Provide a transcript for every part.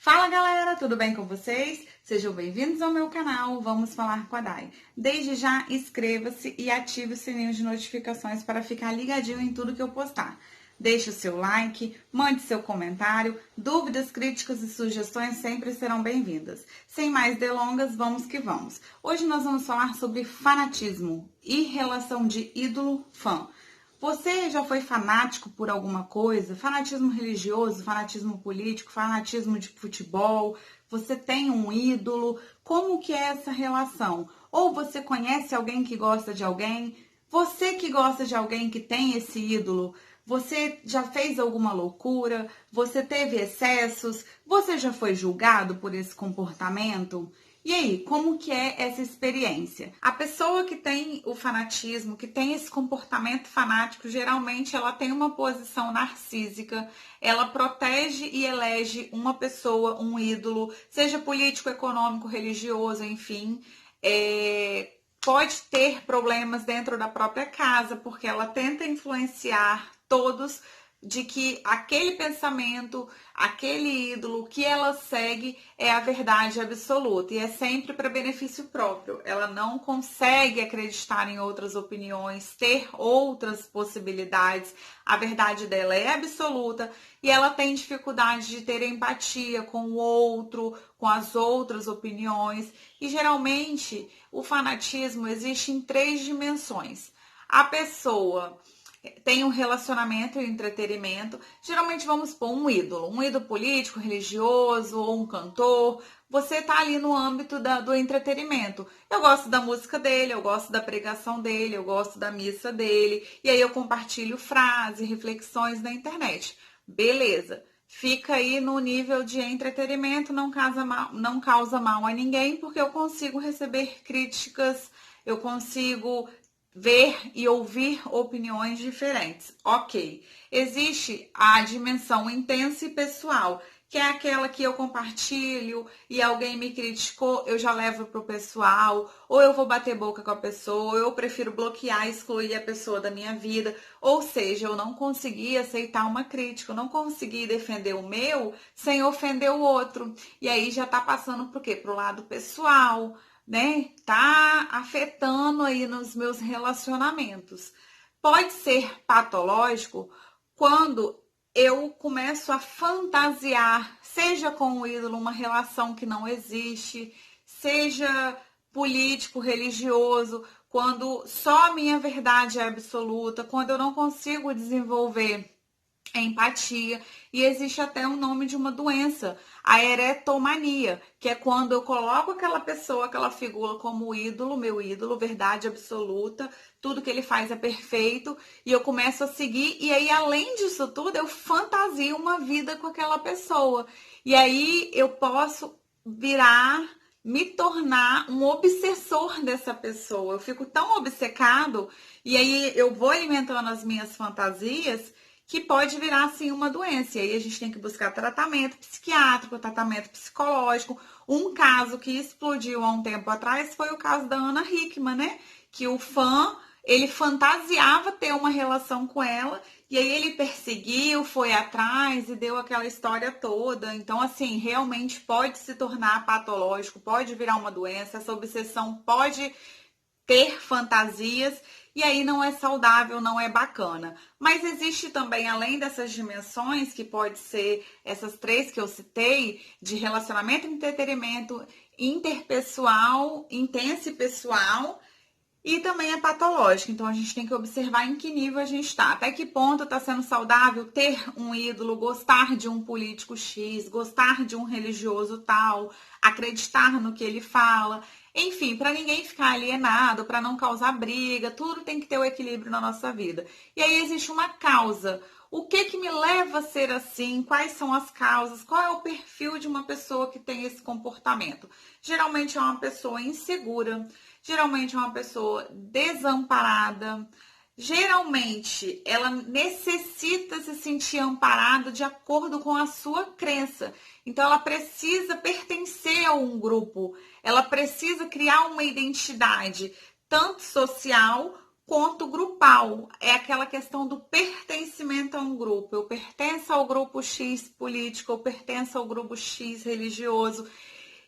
Fala galera, tudo bem com vocês? Sejam bem-vindos ao meu canal, vamos falar com a Dai. Desde já, inscreva-se e ative o sininho de notificações para ficar ligadinho em tudo que eu postar. Deixe o seu like, mande seu comentário, dúvidas, críticas e sugestões sempre serão bem-vindas. Sem mais delongas, vamos que vamos. Hoje nós vamos falar sobre fanatismo e relação de ídolo-fã. Você já foi fanático por alguma coisa? Fanatismo religioso, fanatismo político, fanatismo de futebol? Você tem um ídolo? Como que é essa relação? Ou você conhece alguém que gosta de alguém? Você que gosta de alguém que tem esse ídolo, você já fez alguma loucura? Você teve excessos? Você já foi julgado por esse comportamento? E aí, como que é essa experiência? A pessoa que tem o fanatismo, que tem esse comportamento fanático, geralmente ela tem uma posição narcísica, ela protege e elege uma pessoa, um ídolo, seja político, econômico, religioso, enfim, pode ter problemas dentro da própria casa, porque ela tenta influenciar todos de que aquele pensamento, aquele ídolo que ela segue é a verdade absoluta e é sempre para benefício próprio. Ela não consegue acreditar em outras opiniões, ter outras possibilidades. A verdade dela é absoluta e ela tem dificuldade de ter empatia com o outro, com as outras opiniões. E geralmente o fanatismo existe em 3 dimensões. A pessoa tem um relacionamento e entretenimento, geralmente vamos pôr um ídolo político, religioso ou um cantor. Você está ali no âmbito do entretenimento. Eu gosto da música dele, eu gosto da pregação dele, eu gosto da missa dele, e aí eu compartilho frases, reflexões na internet. Beleza. Fica aí no nível de entretenimento, não causa mal a ninguém, porque eu consigo receber críticas, eu consigo ver e ouvir opiniões diferentes. Ok. Existe a dimensão intensa e pessoal, que é aquela que eu compartilho e alguém me criticou, eu já levo pro pessoal, ou eu vou bater boca com a pessoa, ou eu prefiro bloquear e excluir a pessoa da minha vida. Ou seja, eu não consegui aceitar uma crítica, eu não consegui defender o meu sem ofender o outro. E aí já tá passando pro quê? Pro lado pessoal, né? Tá afetando aí nos meus relacionamentos. Pode ser patológico quando eu começo a fantasiar, seja com o ídolo, uma relação que não existe, seja político, religioso, quando só a minha verdade é absoluta, quando eu não consigo desenvolver empatia, e existe até o nome de uma doença, a eretomania, que é quando eu coloco aquela pessoa, aquela figura como ídolo, meu ídolo, verdade absoluta, tudo que ele faz é perfeito, e eu começo a seguir, e aí além disso tudo, eu fantasio uma vida com aquela pessoa, e aí eu posso me tornar um obsessor dessa pessoa, eu fico tão obcecado, e aí eu vou alimentando as minhas fantasias, que pode virar, assim, uma doença. E aí a gente tem que buscar tratamento psiquiátrico, tratamento psicológico. Um caso que explodiu há um tempo atrás foi o caso da Ana Hickman, né? Que o fã, ele fantasiava ter uma relação com ela, e aí ele perseguiu, foi atrás e deu aquela história toda. Então, assim, realmente pode se tornar patológico, pode virar uma doença, essa obsessão pode ter fantasias, e aí não é saudável, não é bacana. Mas existe também, além dessas dimensões, que pode ser essas 3 que eu citei, de relacionamento, entretenimento, interpessoal, intenso e pessoal, e também é patológico. Então a gente tem que observar em que nível a gente está. Até que ponto está sendo saudável ter um ídolo, gostar de um político X, gostar de um religioso tal, acreditar no que ele fala. Enfim, para ninguém ficar alienado, para não causar briga, tudo tem que ter o equilíbrio na nossa vida. E aí existe uma causa. O que me leva a ser assim? Quais são as causas? Qual é o perfil de uma pessoa que tem esse comportamento? Geralmente é uma pessoa insegura, geralmente é uma pessoa desamparada, geralmente ela necessita se sentir amparada de acordo com a sua crença. Então ela precisa pertencer a um grupo, ela precisa criar uma identidade, tanto social quanto grupal. É aquela questão do pertencimento a um grupo. Eu pertenço ao grupo X político, eu pertenço ao grupo X religioso.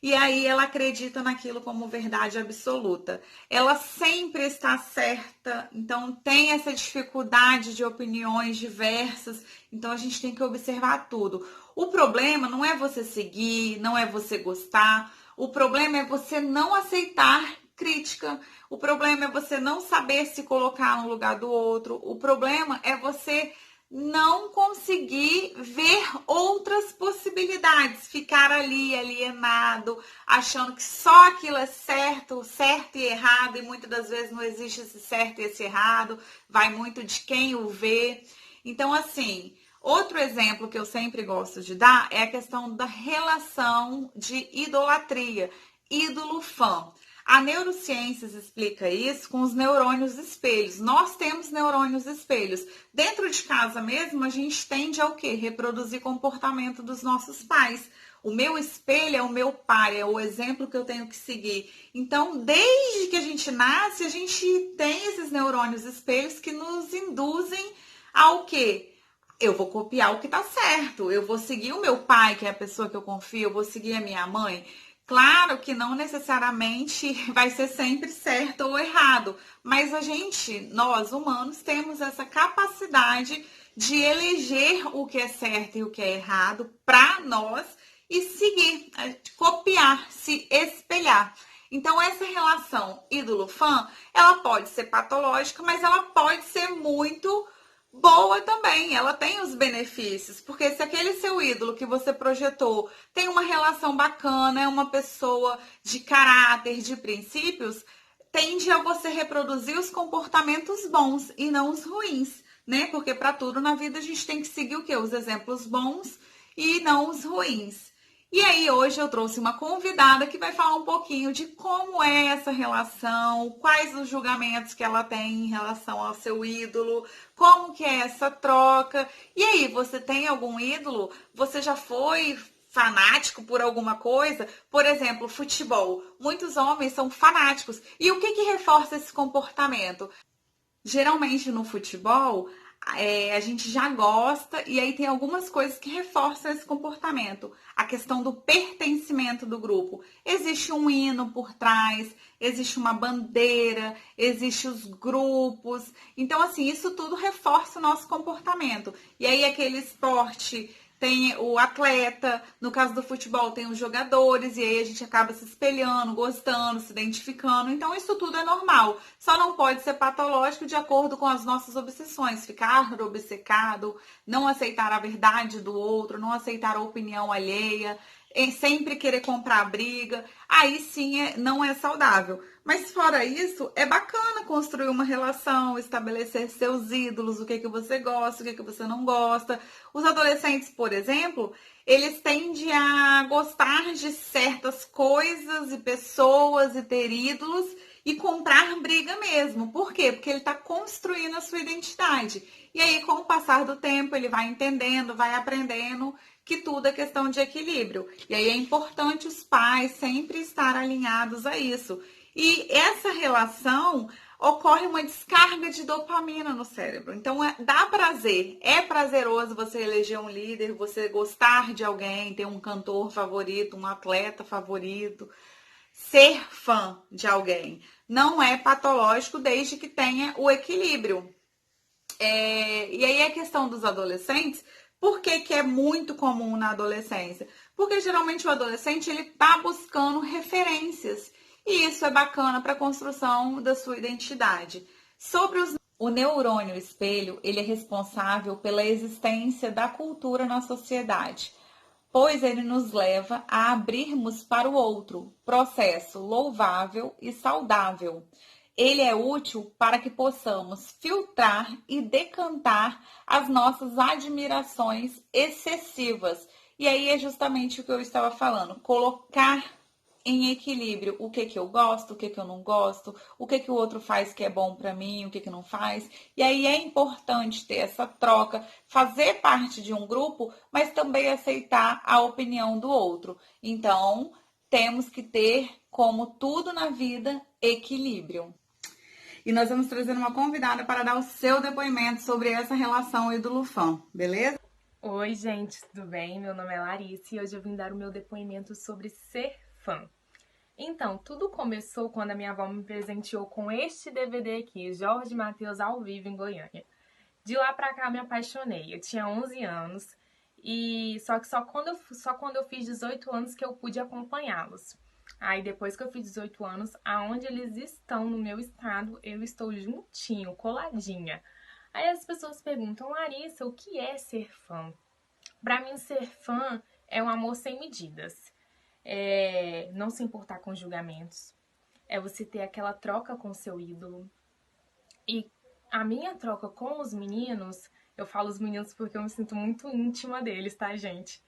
E aí ela acredita naquilo como verdade absoluta. Ela sempre está certa, então tem essa dificuldade de opiniões diversas, então a gente tem que observar tudo. O problema não é você seguir, não é você gostar, o problema é você não aceitar crítica, o problema é você não saber se colocar no lugar do outro, o problema é você não conseguir ver outras possibilidades, ficar ali alienado, achando que só aquilo é certo, certo e errado, e muitas das vezes não existe esse certo e esse errado, vai muito de quem o vê. Então, assim, outro exemplo que eu sempre gosto de dar é a questão da relação de idolatria, ídolo-fã. A neurociências explica isso com os neurônios espelhos. Nós temos neurônios espelhos. Dentro de casa mesmo, a gente tende ao quê? Reproduzir comportamento dos nossos pais. O meu espelho é o meu pai, é o exemplo que eu tenho que seguir. Então, desde que a gente nasce, a gente tem esses neurônios espelhos que nos induzem ao quê? Eu vou copiar o que tá certo. Eu vou seguir o meu pai, que é a pessoa que eu confio, eu vou seguir a minha mãe. Claro que não necessariamente vai ser sempre certo ou errado, mas a gente, nós humanos, temos essa capacidade de eleger o que é certo e o que é errado para nós e seguir, copiar, se espelhar. Então, essa relação ídolo-fã, ela pode ser patológica, mas ela pode ser muito boa também, ela tem os benefícios, porque se aquele seu ídolo que você projetou tem uma relação bacana, é uma pessoa de caráter, de princípios, tende a você reproduzir os comportamentos bons e não os ruins, né? Porque para tudo na vida a gente tem que seguir o quê? Os exemplos bons e não os ruins. E aí hoje eu trouxe uma convidada que vai falar um pouquinho de como é essa relação, quais os julgamentos que ela tem em relação ao seu ídolo, como que é essa troca. E aí, você tem algum ídolo? Você já foi fanático por alguma coisa? Por exemplo, futebol. Muitos homens são fanáticos. E o que reforça esse comportamento? Geralmente no futebol, a gente já gosta e aí tem algumas coisas que reforçam esse comportamento. A questão do pertencimento do grupo. Existe um hino por trás, existe uma bandeira, existem os grupos. Então, assim, isso tudo reforça o nosso comportamento. E aí aquele esporte tem o atleta, no caso do futebol tem os jogadores, e aí a gente acaba se espelhando, gostando, se identificando. Então isso tudo é normal. Só não pode ser patológico de acordo com as nossas obsessões. Ficar obcecado, não aceitar a verdade do outro, não aceitar a opinião alheia, sempre querer comprar briga. Aí sim não é saudável. Mas fora isso, é bacana construir uma relação, estabelecer seus ídolos, o que você gosta, o que você não gosta. Os adolescentes, por exemplo, eles tendem a gostar de certas coisas e pessoas e ter ídolos e comprar briga mesmo. Por quê? Porque ele está construindo a sua identidade. E aí, com o passar do tempo, ele vai entendendo, vai aprendendo que tudo é questão de equilíbrio. E aí é importante os pais sempre estar alinhados a isso. E essa relação ocorre uma descarga de dopamina no cérebro. Então, dá prazer. É prazeroso você eleger um líder, você gostar de alguém, ter um cantor favorito, um atleta favorito, ser fã de alguém. Não é patológico desde que tenha o equilíbrio. E aí a questão dos adolescentes, por que é muito comum na adolescência? Porque geralmente o adolescente ele está buscando referências. E isso é bacana para a construção da sua identidade. O neurônio espelho, ele é responsável pela existência da cultura na sociedade, pois ele nos leva a abrirmos para o outro, processo louvável e saudável. Ele é útil para que possamos filtrar e decantar as nossas admirações excessivas. E aí é justamente o que eu estava falando, colocar em equilíbrio o que eu gosto, o que eu não gosto, o que o outro faz que é bom para mim, o que não faz. E aí é importante ter essa troca, fazer parte de um grupo, mas também aceitar a opinião do outro. Então, temos que ter, como tudo na vida, equilíbrio. e nós vamos trazer uma convidada para dar o seu depoimento sobre essa relação ídolo-fã, beleza? Oi, gente, tudo bem? Meu nome é Larissa e hoje eu vim dar o meu depoimento sobre ser fã. Então, tudo começou quando a minha avó me presenteou com este DVD aqui, Jorge Mateus ao vivo em Goiânia. De lá pra cá eu me apaixonei. Eu tinha 11 anos e só quando eu fiz 18 anos que eu pude acompanhá-los. Aí depois que eu fiz 18 anos, aonde eles estão no meu estado, eu estou juntinho, coladinha. Aí as pessoas perguntam: Larissa, o que é ser fã? Pra mim, ser fã é um amor sem medidas. É não se importar com julgamentos. É você ter aquela troca com seu ídolo. E a minha troca com os meninos, eu falo os meninos porque eu me sinto muito íntima deles, tá, gente?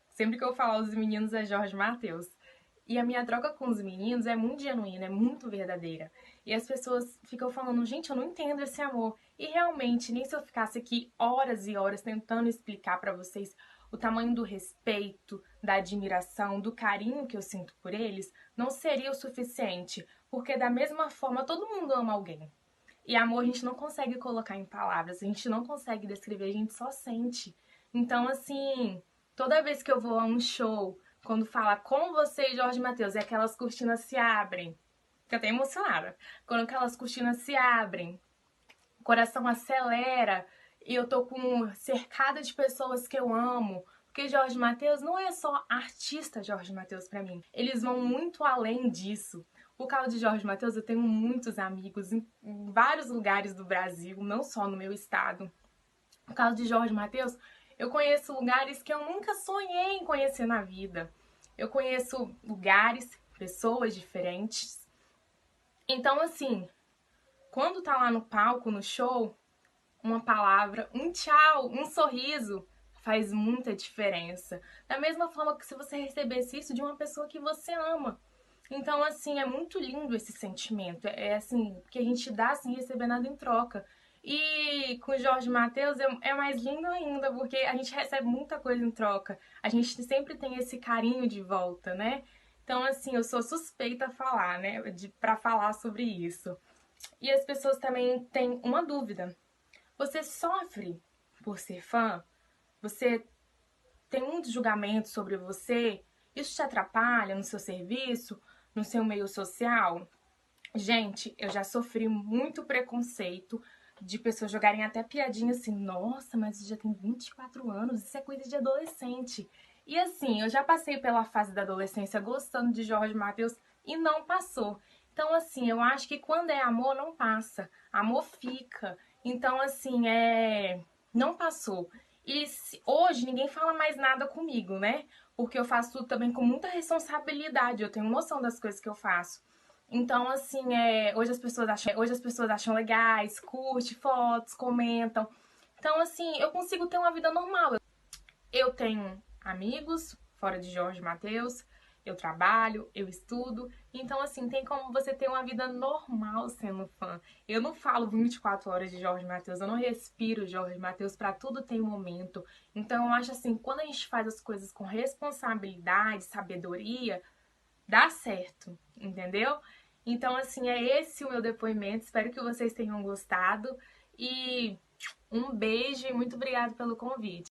Sempre que eu falo os meninos é Jorge Mateus. E a minha troca com os meninos é muito genuína, é muito verdadeira. E as pessoas ficam falando: gente, eu não entendo esse amor. E realmente, nem se eu ficasse aqui horas e horas tentando explicar pra vocês o tamanho do respeito, da admiração, do carinho que eu sinto por eles, não seria o suficiente. Porque da mesma forma, todo mundo ama alguém. E amor a gente não consegue colocar em palavras, a gente não consegue descrever, a gente só sente. Então, assim, toda vez que eu vou a um show, quando fala com você e Jorge Mateus, e aquelas cortinas se abrem, fico até emocionada. Quando aquelas cortinas se abrem, o coração acelera e eu tô cercada de pessoas que eu amo. Porque Jorge Mateus não é só artista Jorge Mateus pra mim. Eles vão muito além disso. Por causa de Jorge Mateus, eu tenho muitos amigos em vários lugares do Brasil, não só no meu estado. Por causa de Jorge Mateus, eu conheço lugares que eu nunca sonhei em conhecer na vida. Eu conheço lugares, pessoas diferentes. Então, assim, quando tá lá no palco, no show, uma palavra, um tchau, um sorriso faz muita diferença. Da mesma forma que se você recebesse isso de uma pessoa que você ama. Então, assim, é muito lindo esse sentimento. É assim, que a gente dá sem receber nada em troca. E com o Jorge Mateus é mais lindo ainda, porque a gente recebe muita coisa em troca. A gente sempre tem esse carinho de volta, né? Então, assim, eu sou suspeita a falar, né? Pra falar sobre isso. E as pessoas também têm uma dúvida. Você sofre por ser fã? Você tem muitos julgamentos sobre você? Isso te atrapalha no seu serviço, no seu meio social? Gente, eu já sofri muito preconceito de pessoas jogarem até piadinha assim: nossa, mas você já tem 24 anos, isso é coisa de adolescente. E assim, eu já passei pela fase da adolescência gostando de Jorge Mateus e não passou. Então, assim, eu acho que quando é amor, não passa. Amor fica. Então, assim, não passou. E hoje ninguém fala mais nada comigo, né? Porque eu faço tudo também com muita responsabilidade. Eu tenho noção das coisas que eu faço. Então, assim, hoje as pessoas acham legais, curte fotos, comentam. Então, assim, eu consigo ter uma vida normal. Eu tenho amigos fora de Jorge Mateus, eu trabalho, eu estudo. Então, assim, tem como você ter uma vida normal sendo fã. Eu não falo 24 horas de Jorge Mateus, eu não respiro Jorge Mateus, pra tudo tem um momento. Então, eu acho assim, quando a gente faz as coisas com responsabilidade, sabedoria, dá certo, entendeu? Então, assim, é esse o meu depoimento. Espero que vocês tenham gostado. E um beijo e muito obrigada pelo convite.